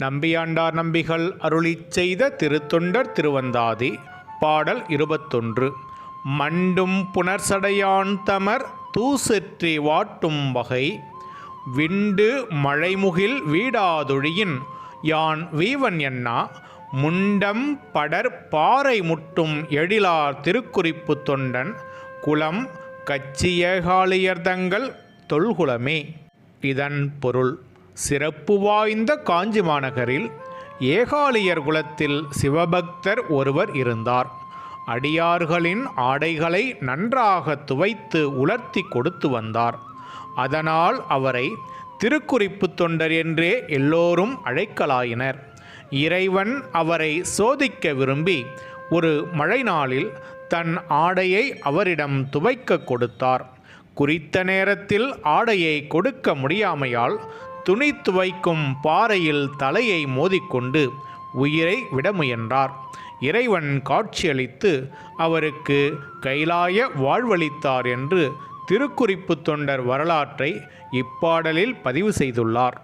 நம்பியாண்டார் நம்பிகள் அருளிச் செய்த திருத்தொண்டர் திருவந்தாதி. பாடல் 21. மண்டும் புனர்சடையான் தமர் தூசெற்றி வாட்டும் வகை விண்டு மழைமுகில் வீடாதொழியின் யான் வீவன் என்னா முண்டம் படர் பாறை முட்டும் எழிலார் திருக்குறிப்பு தொண்டன் குலம் கச்சியகாளியர்தங்கள் தொல்குலமே. இதன் பொருள்: சிறப்பு வாய்ந்த காஞ்சி மாநகரில் ஏகாலியர் குலத்தில் சிவபக்தர் ஒருவர் இருந்தார். அடியார்களின் ஆடைகளை நன்றாக துவைத்து உலர்த்தி கொடுத்து வந்தார். அதனால் அவரை திருக்குறிப்பு தொண்டர் என்றே எல்லோரும் அழைக்கலாயினர். இறைவன் அவரை சோதிக்க விரும்பி ஒரு மழை நாளில் தன் ஆடையை அவரிடம் துவைக்க கொடுத்தார். குறித்த நேரத்தில் ஆடையை கொடுக்க முடியாமையால் துணி துவைக்கும் பாறையில் தலையை மோதிக்கொண்டு உயிரை விட முயன்றார். இறைவன் காட்சியளித்து அவருக்கு கைலாய வாழ்வளித்தார் என்று திருக்குறிப்பு தொண்டர் வரலாற்றை இப்பாடலில் பதிவு செய்துள்ளார்.